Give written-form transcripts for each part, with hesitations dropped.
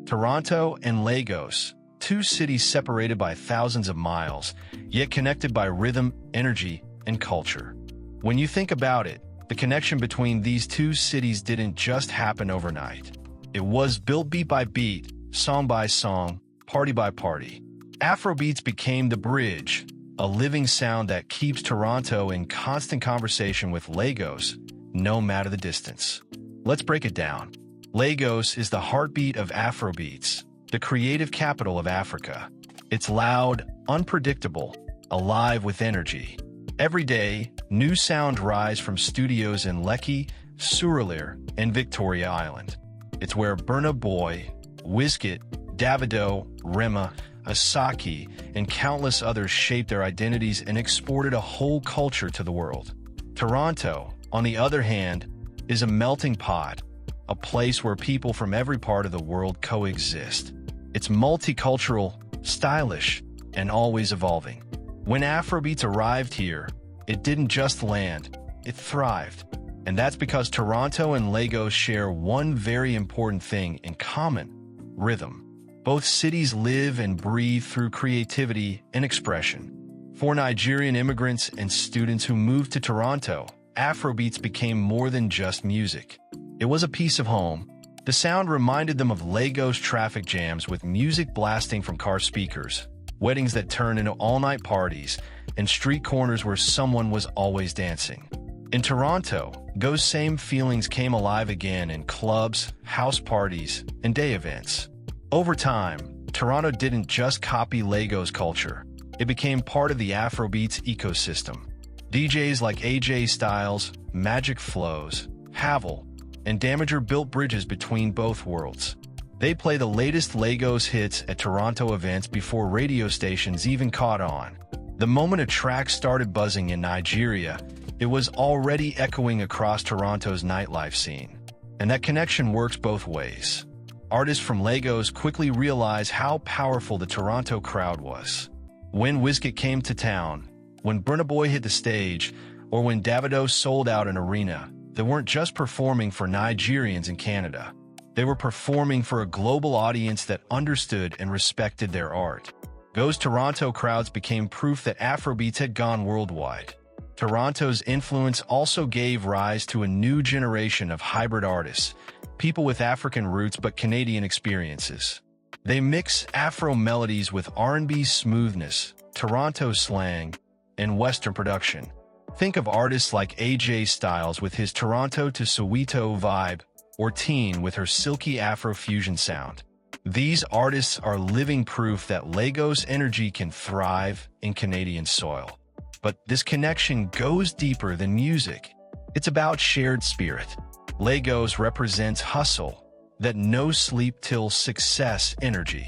Toronto and Lagos, two cities separated by thousands of miles, yet connected by rhythm, energy, and culture. When you think about it, the connection between these two cities didn't just happen overnight. It was built beat by beat, song by song, party by party. Afrobeats became the bridge, a living sound that keeps Toronto in constant conversation with Lagos, no matter the distance. Let's break it down. Lagos is the heartbeat of Afrobeats, the creative capital of Africa. It's loud, unpredictable, alive with energy. Every day, new sounds rise from studios in Lekki, Surulere, and Victoria Island. It's where Burna Boy, Wizkid, Davido, Rema, Asake, and countless others shaped their identities and exported a whole culture to the world. Toronto, on the other hand, is a melting pot, a place where people from every part of the world coexist. It's multicultural, stylish, and always evolving. When Afrobeats arrived here, it didn't just land, it thrived. And that's because Toronto and Lagos share one very important thing in common: rhythm. Both cities live and breathe through creativity and expression. For Nigerian immigrants and students who moved to Toronto, Afrobeats became more than just music. It was a piece of home. The sound reminded them of Lagos traffic jams with music blasting from car speakers, weddings that turned into all-night parties, and street corners where someone was always dancing. In Toronto, those same feelings came alive again in clubs, house parties, and day events. Over time, Toronto didn't just copy Lagos culture. It became part of the Afrobeats ecosystem. DJs like AJ Styles, Magic Flows, Havel, and Damager built bridges between both worlds. They play the latest Lagos hits at Toronto events before radio stations even caught on. The moment a track started buzzing in Nigeria, it was already echoing across Toronto's nightlife scene. And that connection works both ways. Artists from Lagos quickly realized how powerful the Toronto crowd was. When Wizkid came to town, when Burna Boy hit the stage, or when Davido sold out an arena, they weren't just performing for Nigerians in Canada. They were performing for a global audience that understood and respected their art. Those Toronto crowds became proof that Afrobeats had gone worldwide. Toronto's influence also gave rise to a new generation of hybrid artists, people with African roots but Canadian experiences. They mix Afro melodies with R&B smoothness, Toronto slang, and Western production. Think of artists like AJ Styles with his Toronto to Soweto vibe, or Teen with her silky Afro-fusion sound. These artists are living proof that Lagos energy can thrive in Canadian soil. But this connection goes deeper than music. It's about shared spirit. Lagos represents hustle, that no sleep till success energy.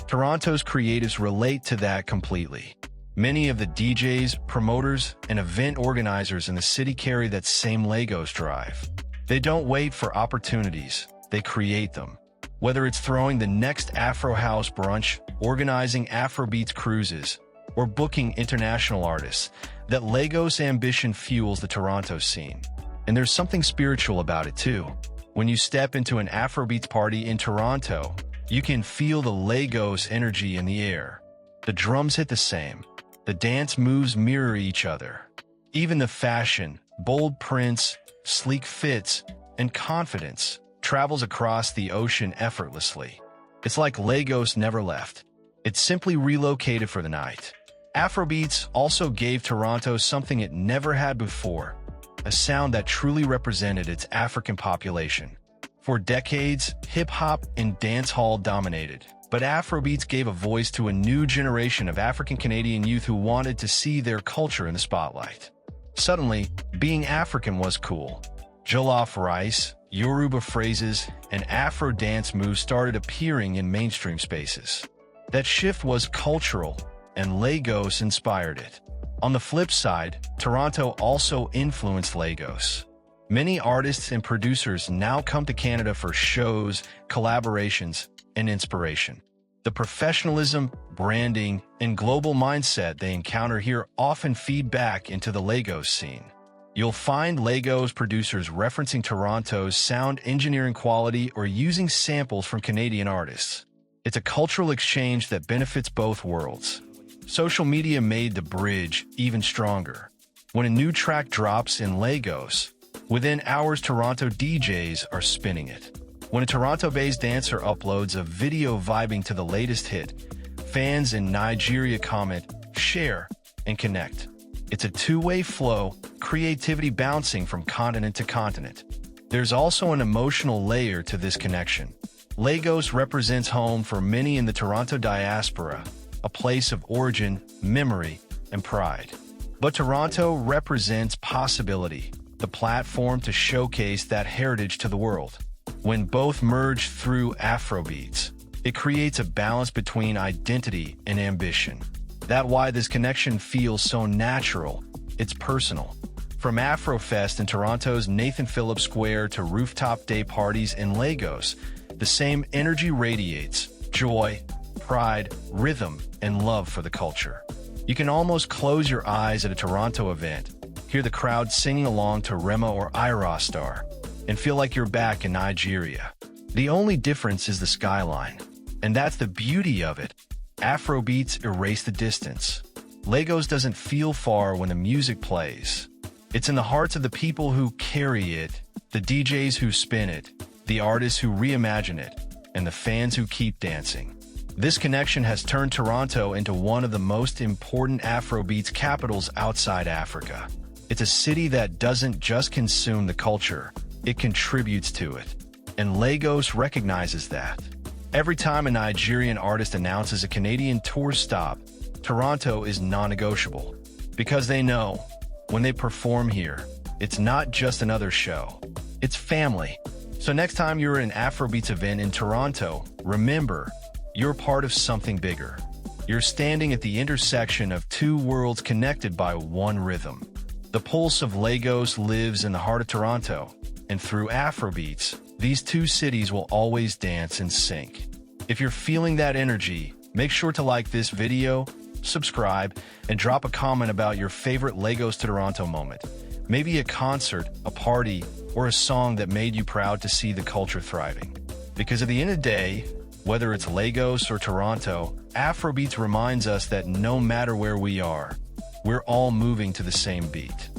Toronto's creatives relate to that completely. Many of the DJs, promoters, and event organizers in the city carry that same Lagos drive. They don't wait for opportunities, they create them. Whether it's throwing the next Afro House brunch, organizing Afrobeats cruises, or booking international artists, that Lagos ambition fuels the Toronto scene. And there's something spiritual about it too. When you step into an Afrobeats party in Toronto, you can feel the Lagos energy in the air. The drums hit the same. The dance moves mirror each other. Even the fashion, bold prints, sleek fits, and confidence travels across the ocean effortlessly. It's like Lagos never left. It simply relocated for the night. Afrobeats also gave Toronto something it never had before, a sound that truly represented its African population. For decades, hip-hop and dancehall dominated, but Afrobeats gave a voice to a new generation of African-Canadian youth who wanted to see their culture in the spotlight. Suddenly, being African was cool. Jollof rice, Yoruba phrases, and Afro dance moves started appearing in mainstream spaces. That shift was cultural, and Lagos inspired it. On the flip side, Toronto also influenced Lagos. Many artists and producers now come to Canada for shows, collaborations, and inspiration. The professionalism, branding, and global mindset they encounter here often feed back into the Lagos scene. You'll find Lagos producers referencing Toronto's sound engineering quality or using samples from Canadian artists. It's a cultural exchange that benefits both worlds. Social media made the bridge even stronger. When a new track drops in Lagos, within hours Toronto DJs are spinning it. When a Toronto-based dancer uploads a video vibing to the latest hit, fans in Nigeria comment, share, and connect. It's a two-way flow, creativity bouncing from continent to continent. There's also an emotional layer to this connection. Lagos represents home for many in the Toronto diaspora, a place of origin, memory, and pride. But Toronto represents possibility, the platform to showcase that heritage to the world. When both merge through Afrobeats, it creates a balance between identity and ambition. That's why this connection feels so natural, it's personal. From Afrofest in Toronto's Nathan Phillips Square to rooftop day parties in Lagos, the same energy radiates: joy, pride, rhythm, and love for the culture. You can almost close your eyes at a Toronto event, hear the crowd singing along to Rema or Ira Star, and feel like you're back in Nigeria. The only difference is the skyline, and that's the beauty of it. Afrobeats erase the distance. Lagos doesn't feel far when the music plays. It's in the hearts of the people who carry it, the DJs who spin it, the artists who reimagine it, and the fans who keep dancing. This connection has turned Toronto into one of the most important Afrobeats capitals outside Africa. It's a city that doesn't just consume the culture, it contributes to it. And Lagos recognizes that. Every time a Nigerian artist announces a Canadian tour stop, Toronto is non-negotiable. Because they know, when they perform here, it's not just another show, it's family. So next time you're at an Afrobeats event in Toronto, remember, you're part of something bigger. You're standing at the intersection of two worlds connected by one rhythm. The pulse of Lagos lives in the heart of Toronto, and through Afrobeats, these two cities will always dance in sync. If you're feeling that energy, make sure to like this video, subscribe, and drop a comment about your favorite Lagos to Toronto moment. Maybe a concert, a party, or a song that made you proud to see the culture thriving. Because at the end of the day, whether it's Lagos or Toronto, Afrobeats reminds us that no matter where we are, we're all moving to the same beat.